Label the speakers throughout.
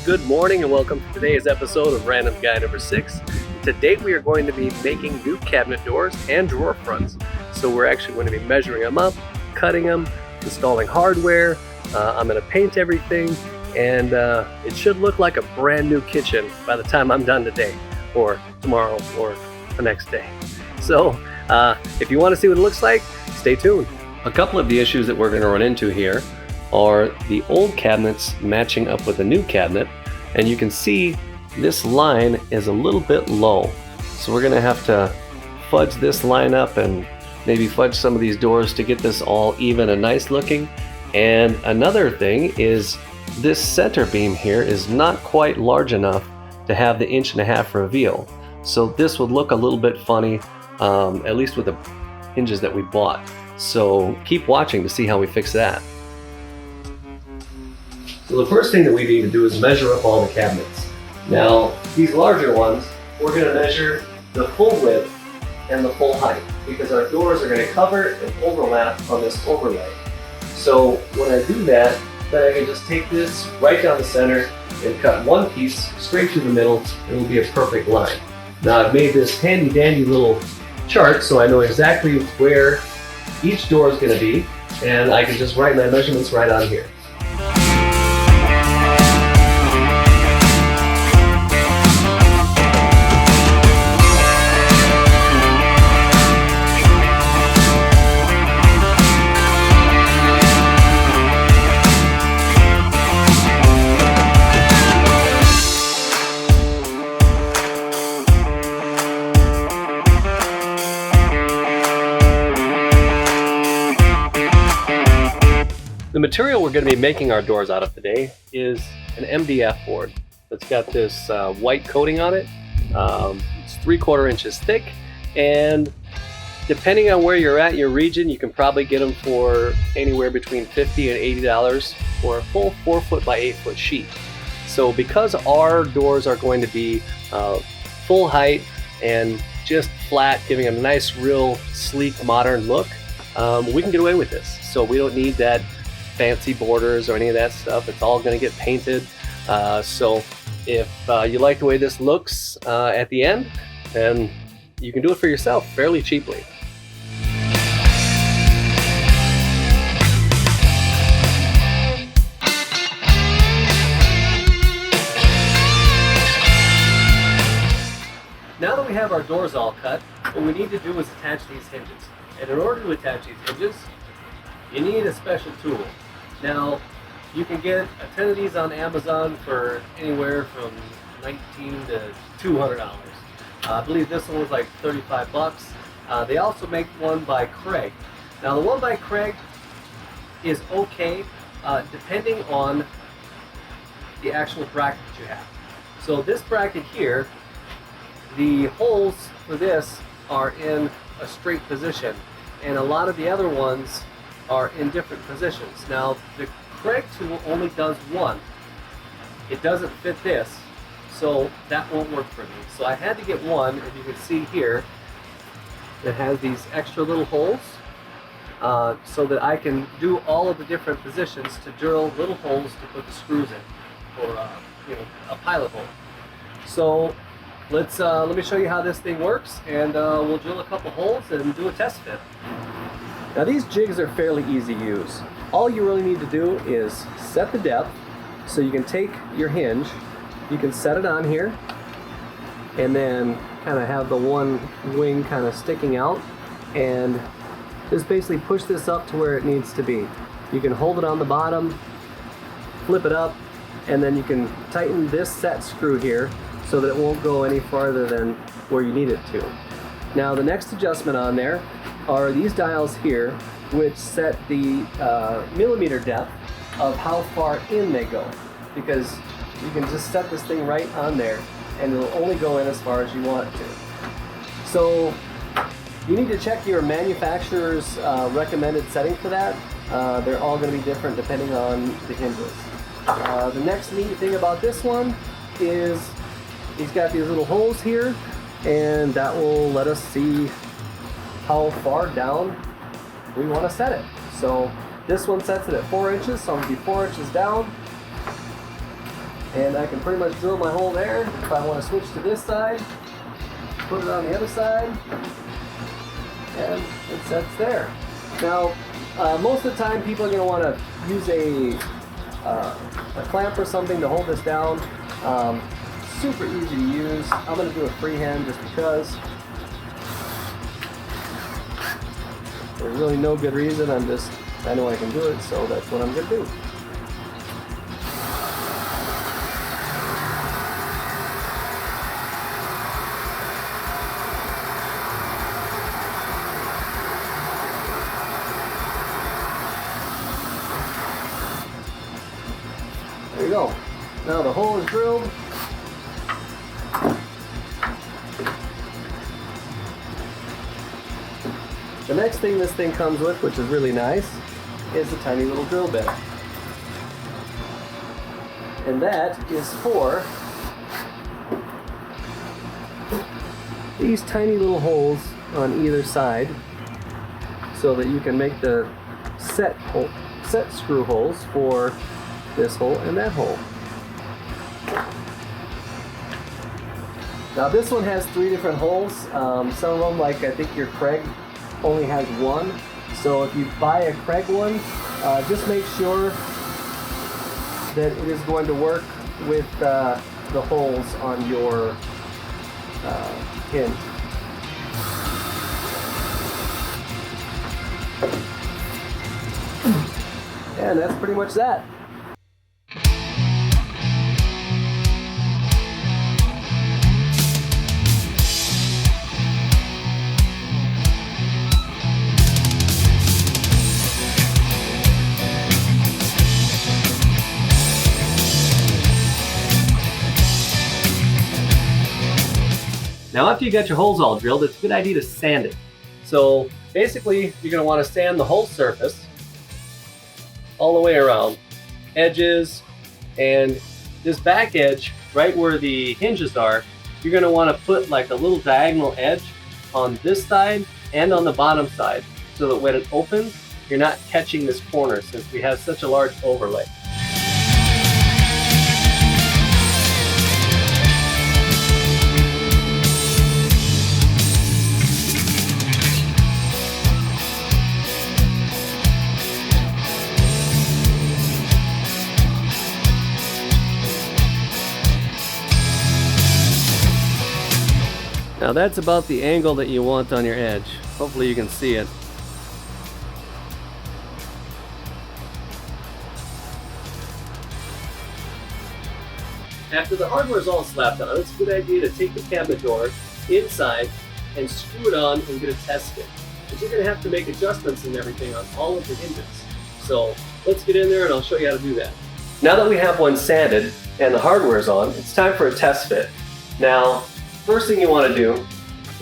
Speaker 1: Good morning and welcome to today's episode of Random Guy number 6. Today we are going to be making new cabinet doors and drawer fronts. So we're actually going to be measuring them up, cutting them, installing hardware. I'm going to paint everything, and it should look like a brand new kitchen by the time I'm done today or tomorrow or the next day. So if you want to see what it looks like, stay tuned. A couple of the issues that we're going to run into here are the old cabinets matching up with the new cabinet, and you can see this line is a little bit low, so we're going to have to fudge this line up and maybe fudge some of these doors to get this all even and nice looking. And another thing is this center beam here is not quite large enough to have the 1.5-inch reveal, so this would look a little bit funny, at least with the hinges that we bought. So keep watching to see how we fix that. So the first thing that we need to do is measure up all the cabinets. Now, these larger ones, we're going to measure the full width and the full height, because our doors are going to cover and overlap on this overlay. So when I do that, then I can just take this right down the center and cut one piece straight through the middle, and it'll be a perfect line. Now I've made this handy dandy little chart so I know exactly where each door is going to be, and I can just write my measurements right on here. The material we're going to be making our doors out of today is an MDF board that's got this white coating on it. It's 3/4 inches thick, and depending on where you're at in your region, you can probably get them for anywhere between $50 and $80 for a full 4-foot by 8-foot sheet. So because our doors are going to be full height and just flat, giving a nice, real sleek, modern look, we can get away with this. So we don't need that fancy borders or any of that stuff. It's all going to get painted. So if you like the way this looks at the end, then you can do it for yourself fairly cheaply. Now that we have our doors all cut, what we need to do is attach these hinges. And in order to attach these hinges, you need a special tool. Now, you can get a 10 of these on Amazon for anywhere from $19 to $200. I believe this one was like 35 bucks. They also make one by Craig. Now, the one by Craig is okay, depending on the actual bracket that you have. So this bracket here, the holes for this are in a straight position, and a lot of the other ones are in different positions. Now, the Craig tool only does one. It doesn't fit this, so that won't work for me. So I had to get one, and you can see here, that has these extra little holes, so that I can do all of the different positions to drill little holes to put the screws in, or a pilot hole. So let me show you how this thing works, and we'll drill a couple holes and do a test fit. Now these jigs are fairly easy to use. All you really need to do is set the depth, so you can take your hinge, you can set it on here, and then kind of have the one wing kind of sticking out, and just basically push this up to where it needs to be. You can hold it on the bottom, flip it up, and then you can tighten this set screw here so that it won't go any farther than where you need it to. Now the next adjustment on there are these dials here, which set the millimeter depth of how far in they go, because you can just set this thing right on there and it'll only go in as far as you want it to. So you need to check your manufacturer's recommended setting for that. They're all going to be different depending on the hinges. The next neat thing about this one is he's got these little holes here, and that will let us see how far down we want to set it. So this one sets it at 4 inches, so I'm going to be 4 inches down. And I can pretty much drill my hole there. If I want to switch to this side, put it on the other side, and it sets there. Now, most of the time people are going to want to use a clamp or something to hold this down. Super easy to use. I'm going to do it freehand just because. There's really no good reason. I know I can do it, so that's what I'm going to do. There you go. Now the hole is drilled. The next thing this thing comes with, which is really nice, is a tiny little drill bit. And that is for these tiny little holes on either side so that you can make the set screw holes for this hole and that hole. Now this one has 3 different holes. Some of them, like I think your Craig, only has 1. So if you buy a Craig one, just make sure that it is going to work with the holes on your hinge. And that's pretty much that. Now after you got your holes all drilled, it's a good idea to sand it. So basically you're going to want to sand the whole surface all the way around, edges, and this back edge right where the hinges are, you're going to want to put like a little diagonal edge on this side and on the bottom side so that when it opens you're not catching this corner since we have such a large overlay. Now that's about the angle that you want on your edge. Hopefully you can see it. After the hardware is all slapped on, it's a good idea to take the cabinet door inside and screw it on and get a test fit. But you're going to have to make adjustments and everything on all of the hinges. So let's get in there and I'll show you how to do that. Now that we have one sanded and the hardware is on, it's time for a test fit. Now, first thing you want to do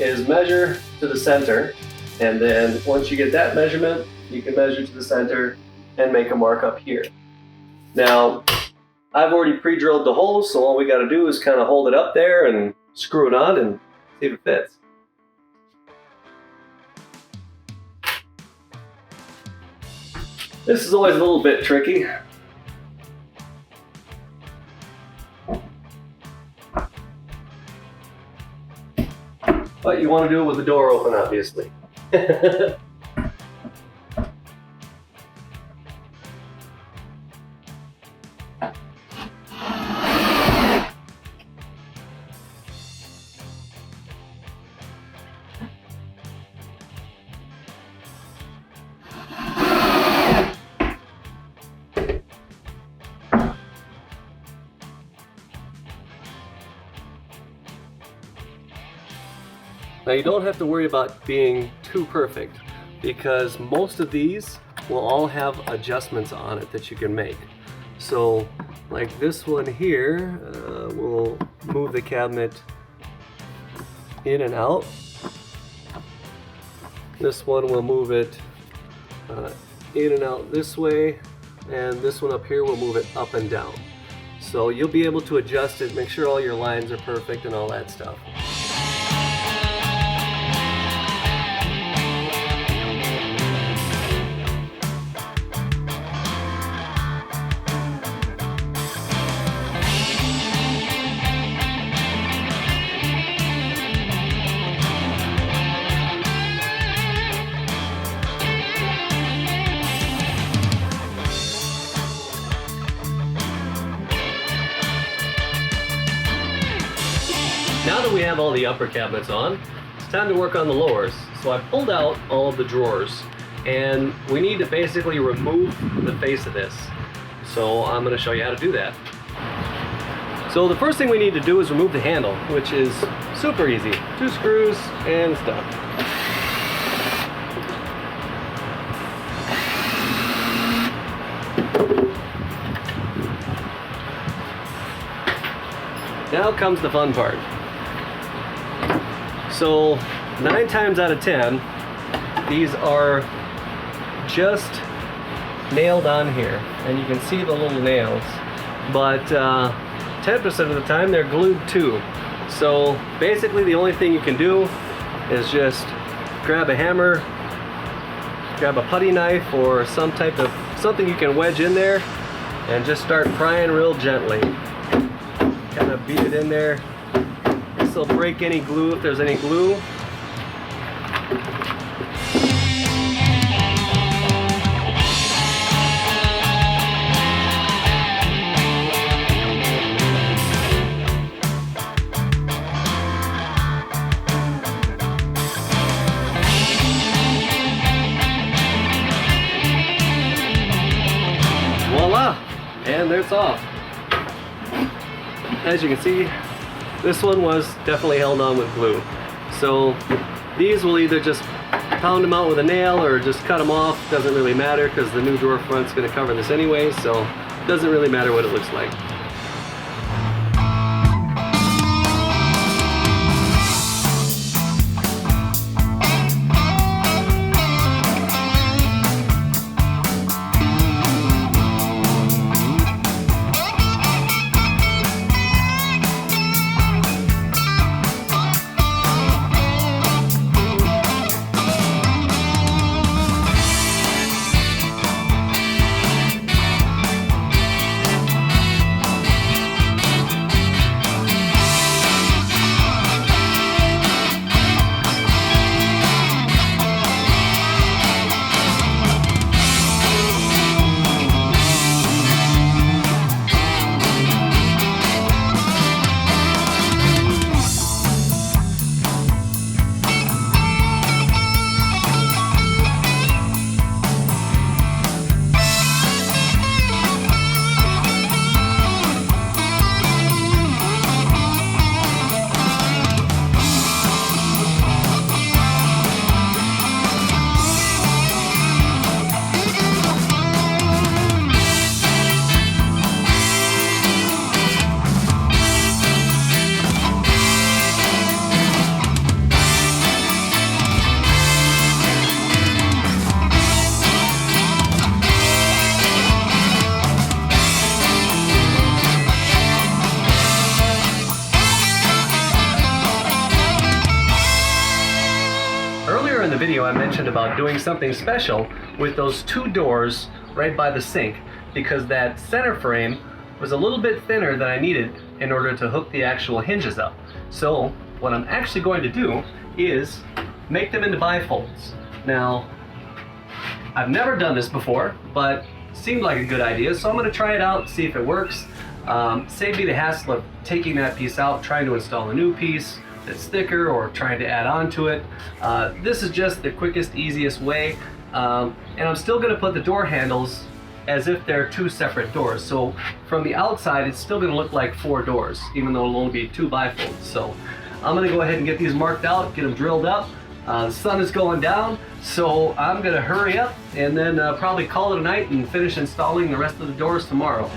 Speaker 1: is measure to the center, and then once you get that measurement, you can measure to the center and make a mark up here. Now, I've already pre-drilled the holes, so all we got to do is kind of hold it up there and screw it on and see if it fits. This is always a little bit tricky. But you want to do it with the door open, obviously. Now you don't have to worry about being too perfect because most of these will all have adjustments on it that you can make. So like this one here, we'll move the cabinet in and out. This one will move it in and out this way, and this one up here will move it up and down. So you'll be able to adjust it, make sure all your lines are perfect and all that stuff. Now that we have all the upper cabinets on, it's time to work on the lowers. So I pulled out all of the drawers, and we need to basically remove the face of this. So I'm going to show you how to do that. So the first thing we need to do is remove the handle, which is super easy. 2 screws and it's done. Now comes the fun part. So 9 times out of 10, these are just nailed on here, and you can see the little nails, but 10% of the time they're glued too. So basically the only thing you can do is just grab a hammer, grab a putty knife, or some type of something you can wedge in there, and just start prying real gently. Kind of beat it in there. This will break any glue if there's any glue. Voila! And there it's off. As you can see, this one was definitely held on with glue. So these will either just pound them out with a nail or just cut them off. Doesn't really matter because the new drawer front's going to cover this anyway, so it doesn't really matter what it looks like. Earlier in the video I mentioned about doing something special with those 2 doors right by the sink, because that center frame was a little bit thinner than I needed in order to hook the actual hinges up. So what I'm actually going to do is make them into bifolds. Now, I've never done this before, but it seemed like a good idea, so I'm going to try it out, see if it works. Save me the hassle of taking that piece out, trying to install a new piece that's thicker, or trying to add on to it. This is just the quickest, easiest way. And I'm still going to put the door handles as if they're 2 separate doors. So from the outside, it's still going to look like 4 doors, even though it'll only be 2 bifolds. So I'm going to go ahead and get these marked out, get them drilled up. The sun is going down, so I'm going to hurry up and then probably call it a night and finish installing the rest of the doors tomorrow.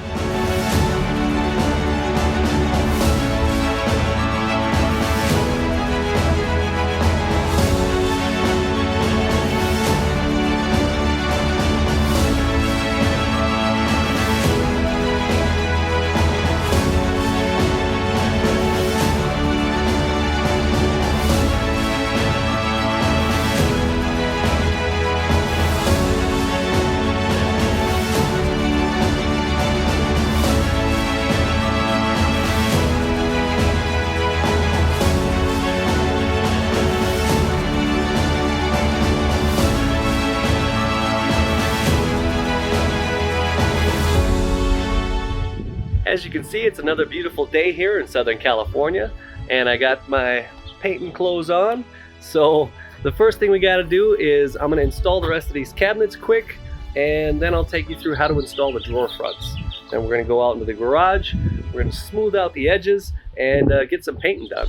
Speaker 1: As you can see, it's another beautiful day here in Southern California. and I got my painting clothes on. So the first thing we got to do is I'm going to install the rest of these cabinets quick, and then I'll take you through how to install the drawer fronts. Then we're going to go out into the garage, we're going to smooth out the edges, and get some painting done.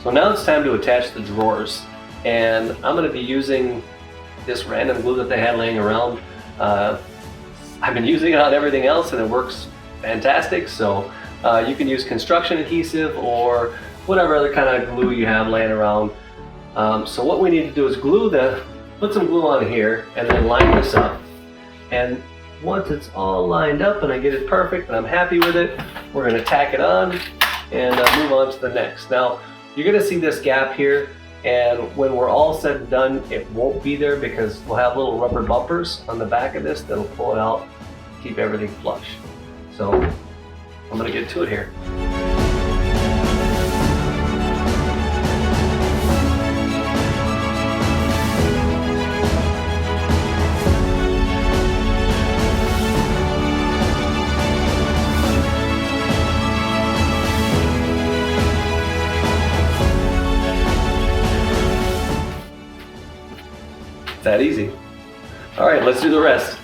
Speaker 1: So now it's time to attach the drawers, and I'm going to be using this random glue that they had laying around. I've been using it on everything else and it works fantastic, so you can use construction adhesive or whatever other kind of glue you have laying around. So what we need to do is put some glue on here and then line this up. And once it's all lined up and I get it perfect and I'm happy with it, we're going to tack it on and move on to the next. Now, you're going to see this gap here, and when we're all said and done, it won't be there because we'll have little rubber bumpers on the back of this that'll pull it out, keep everything flush. So I'm going to get to it here. That easy. All right, let's do the rest.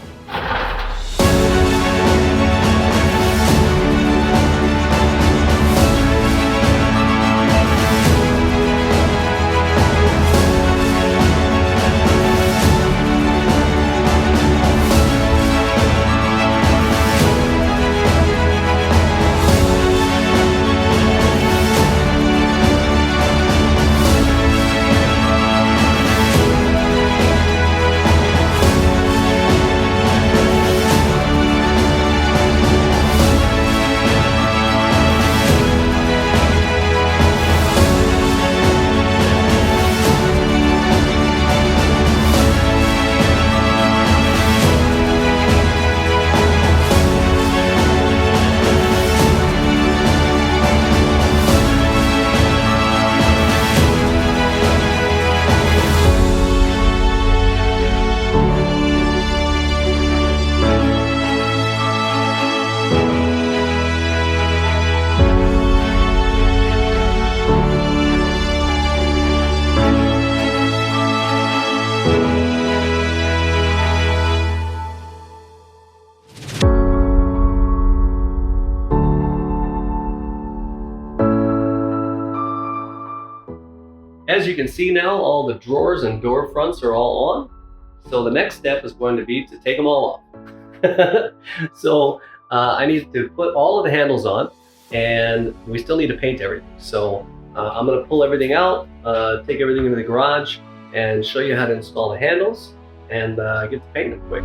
Speaker 1: As you can see now, all the drawers and door fronts are all on. So the next step is going to be to take them all off. So I need to put all of the handles on, and we still need to paint everything. So I'm going to pull everything out, take everything into the garage, and show you how to install the handles and get to painting them quick.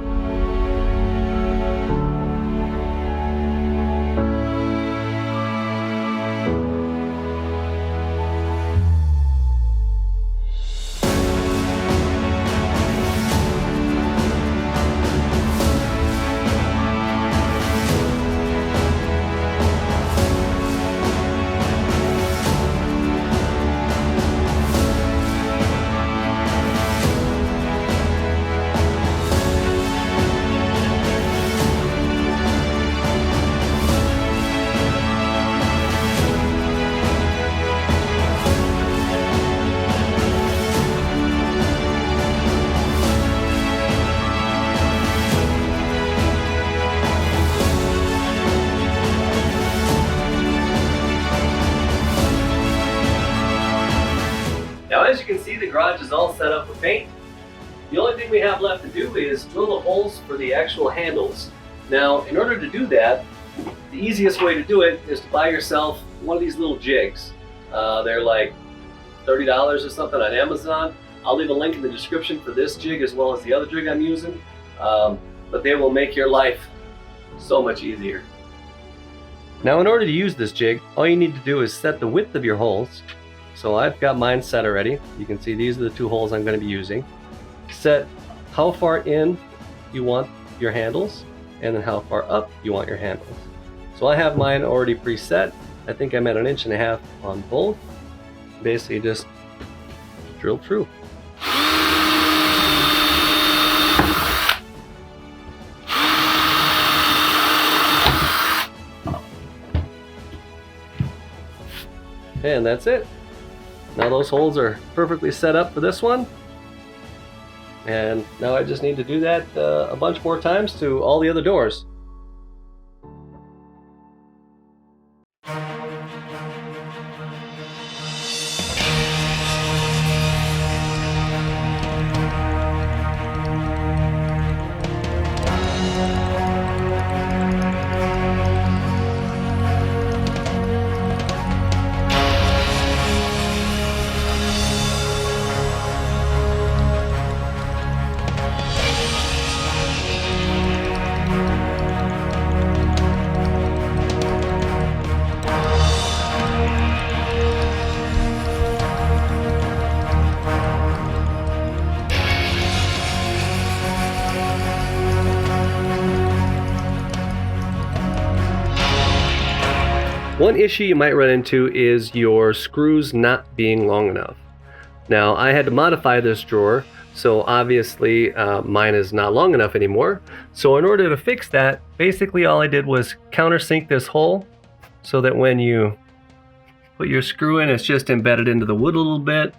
Speaker 1: Now, as you can see, the garage is all set up for paint. The only thing we have left to do is drill the holes for the actual handles. Now, in order to do that, the easiest way to do it is to buy yourself one of these little jigs. They're like $30 or something on Amazon. I'll leave a link in the description for this jig as well as the other jig I'm using, but they will make your life so much easier. Now in order to use this jig, all you need to do is set the width of your holes. So I've got mine set already. You can see these are the 2 holes I'm going to be using. Set how far in you want your handles and then how far up you want your handles. So I have mine already preset. I think I'm at 1.5 inches on both. Basically just drill through. And that's it. Now those holes are perfectly set up for this one. And now I just need to do that a bunch more times to all the other doors. One issue you might run into is your screws not being long enough. Now I had to modify this drawer, so obviously mine is not long enough anymore. So in order to fix that, basically all I did was countersink this hole so that when you put your screw in, it's just embedded into the wood a little bit,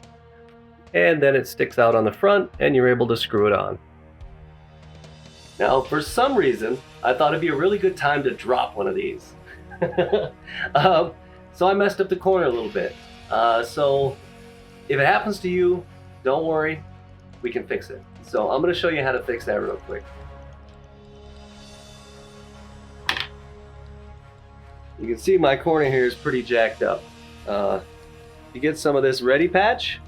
Speaker 1: and then it sticks out on the front and you're able to screw it on. Now for some reason, I thought it'd be a really good time to drop one of these. So I messed up the corner a little bit. So if it happens to you, don't worry, we can fix it. So I'm going to show you how to fix that real quick. You can see my corner here is pretty jacked up. You get some of this ready patch.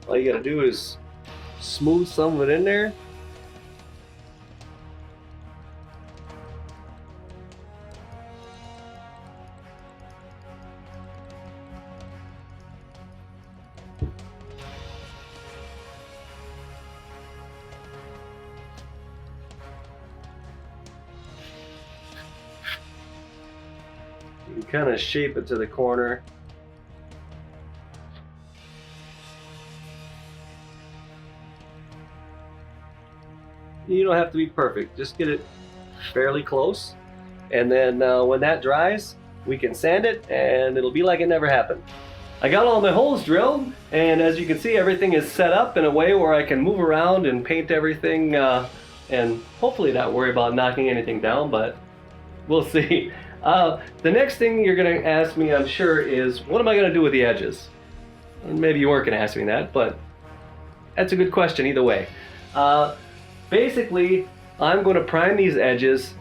Speaker 1: All you got to do is smooth some of it in there. You kind of shape it to the corner. You don't have to be perfect, just get it fairly close, and then when that dries we can sand it and it'll be like it never happened. I got all my holes drilled, and as you can see everything is set up in a way where I can move around and paint everything and hopefully not worry about knocking anything down, but we'll see. The next thing you're going to ask me, I'm sure, is what am I going to do with the edges? Maybe you weren't going to ask me that, but that's a good question either way. Basically, I'm going to prime these edges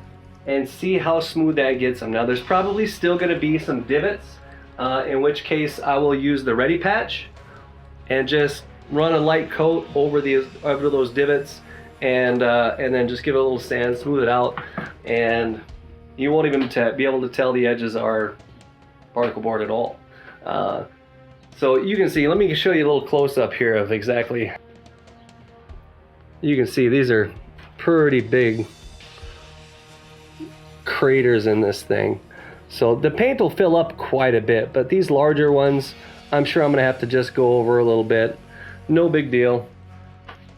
Speaker 1: and see how smooth that gets them. Now, there's probably still going to be some divots, in which case I will use the ready patch and just run a light coat over those divots, and then just give it a little sand, smooth it out, and you won't even be able to tell the edges are particle board at all. So you can see, let me show you a little close-up here of exactly. You can see these are pretty big craters in this thing. So the paint will fill up quite a bit, but these larger ones, I'm sure I'm gonna have to just go over a little bit. No big deal.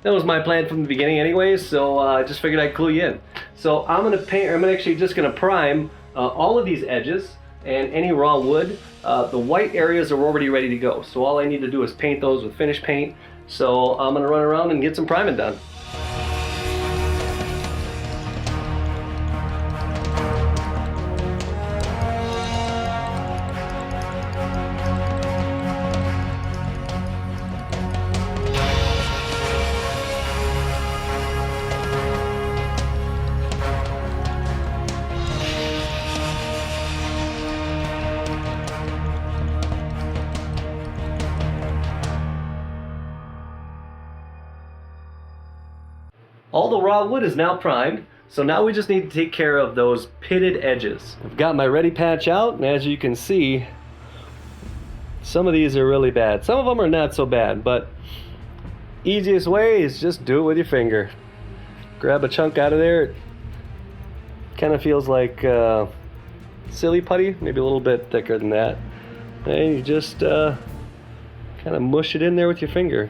Speaker 1: That was my plan from the beginning anyways, so I just figured I'd clue you in. So I'm actually just gonna prime all of these edges and any raw wood. The white areas are already ready to go, so all I need to do is paint those with finish paint. So I'm gonna run around and get some priming done. All the raw wood is now primed, so now we just need to take care of those pitted edges. I've got my ready patch out, and as you can see, some of these are really bad. Some of them are not so bad, but easiest way is just do it with your finger. Grab a chunk out of there. It kind of feels like silly putty, maybe a little bit thicker than that. And you just kind of mush it in there with your finger.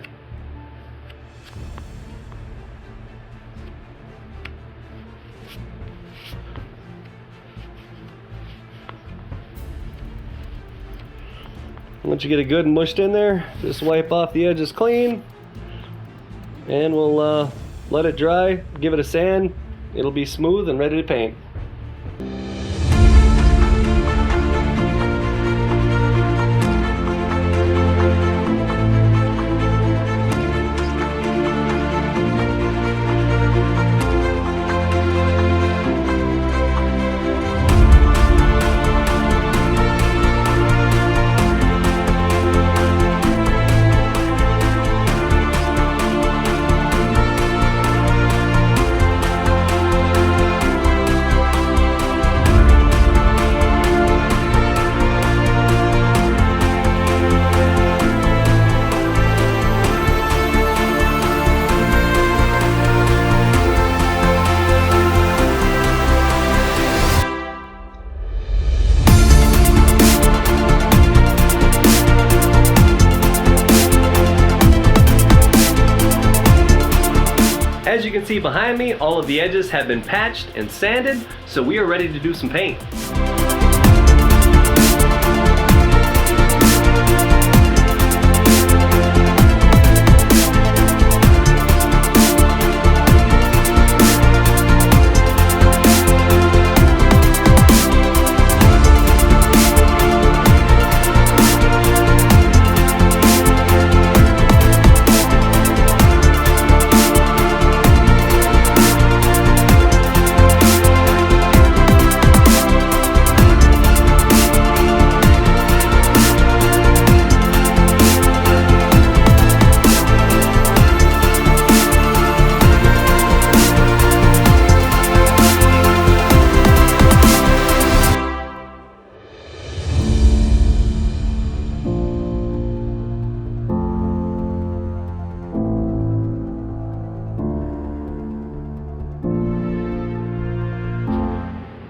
Speaker 1: Once you get it good and mushed in there, just wipe off the edges clean, and we'll let it dry, give it a sand. It'll be smooth and ready to paint. As you can see behind me, all of the edges have been patched and sanded, so we are ready to do some paint.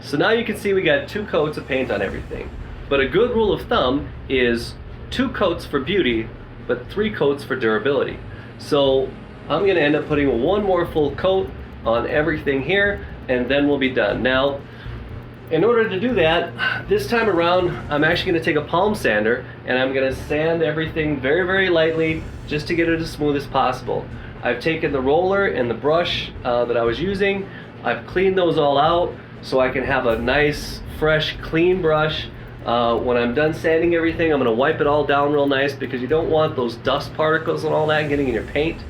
Speaker 1: So now you can see we got 2 coats of paint on everything. But a good rule of thumb is 2 coats for beauty, but 3 coats for durability. So I'm going to end up putting 1 more full coat on everything here, and then we'll be done. Now, in order to do that, this time around, I'm actually going to take a palm sander, and I'm going to sand everything very, very lightly, just to get it as smooth as possible. I've taken the roller and the brush that I was using, I've cleaned those all out, so I can have a nice, fresh, clean brush. When I'm done sanding everything, I'm going to wipe it all down real nice, because you don't want those dust particles and all that getting in your paint.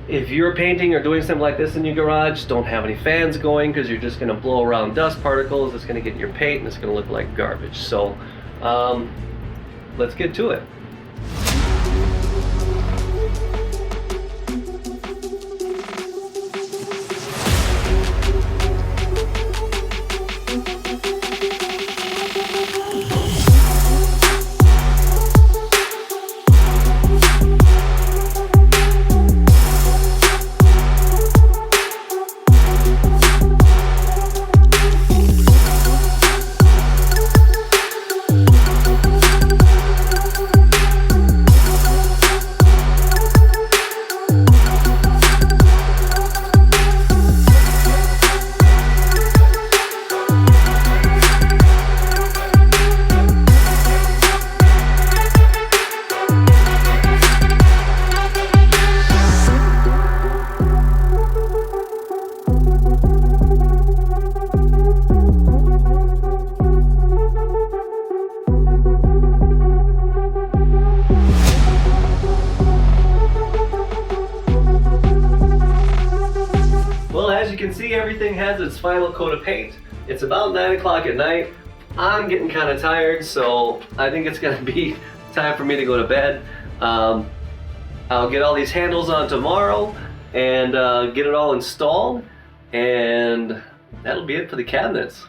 Speaker 1: If you're painting or doing something like this in your garage, don't have any fans going, because you're just going to blow around dust particles. It's going to get in your paint and it's going to look like garbage. So let's get to it. Everything has its final coat of paint. It's about 9 o'clock at night. I'm getting kind of tired, so I think it's going to be time for me to go to bed. I'll get all these handles on tomorrow, and get it all installed, and that'll be it for the cabinets.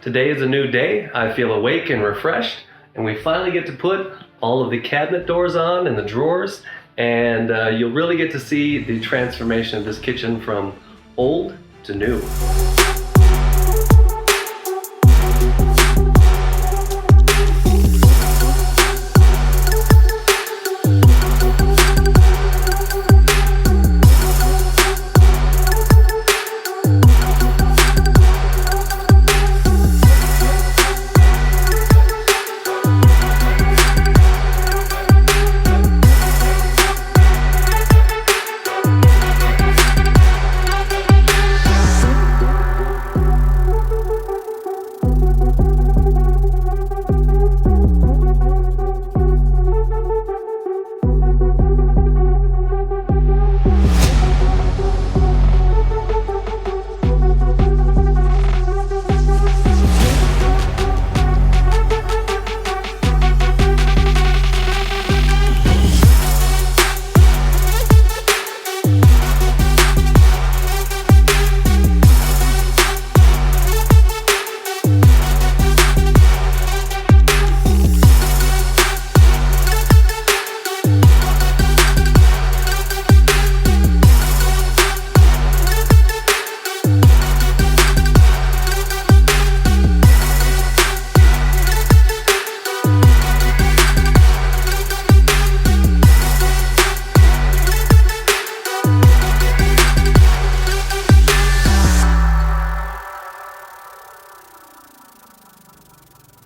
Speaker 1: Today is a new day. I feel awake and refreshed, and we finally get to put all of the cabinet doors on and the drawers, and you'll really get to see the transformation of this kitchen from old to new.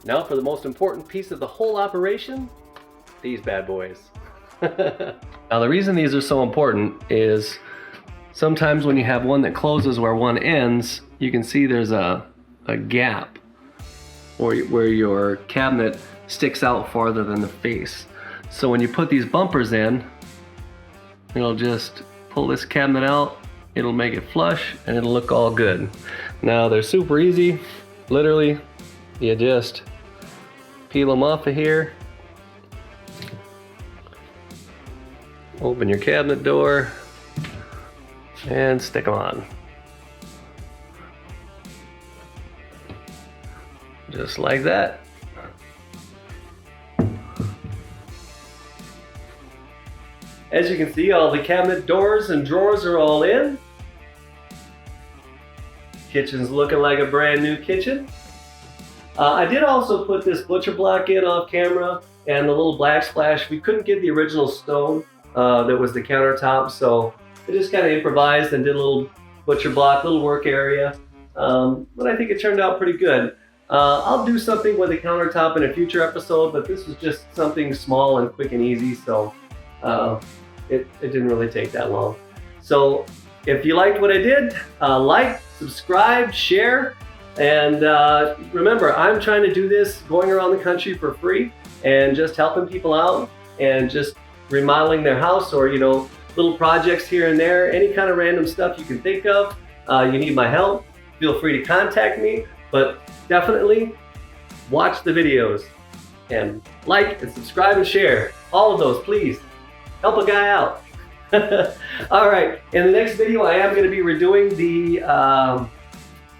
Speaker 1: Now for the most important piece of the whole operation, these bad boys. Now the reason these are so important is sometimes when you have one that closes where one ends, you can see there's a gap where your cabinet sticks out farther than the face. So when you put these bumpers in, it'll just pull this cabinet out, it'll make it flush, and it'll look all good. Now they're super easy. Literally, you just peel them off of here, open your cabinet door, and stick them on. Just like that. As you can see, all the cabinet doors and drawers are all in. Kitchen's looking like a brand new kitchen. I did also put this butcher block in off camera and the little black splash. We couldn't get the original stone that was the countertop, so I just kind of improvised and did a little butcher block, little work area. But I think it turned out pretty good. I'll do something with the countertop in a future episode, but this was just something small and quick and easy, so it didn't really take that long. So if you liked what I did, like, subscribe, share. And remember, I'm trying to do this going around the country for free and just helping people out and just remodeling their house, or little projects here and there, any kind of random stuff you can think of. You need my help, feel free to contact me, but definitely watch the videos and like and subscribe and share. All of those, please. Help a guy out. All right, in the next video I am going to be redoing the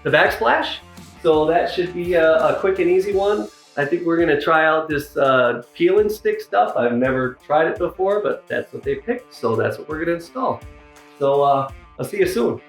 Speaker 1: backsplash, so that should be a quick and easy one. I think we're going to try out this peel and stick stuff. I've never tried it before, but that's what they picked, so that's what we're going to install. So I'll see you soon.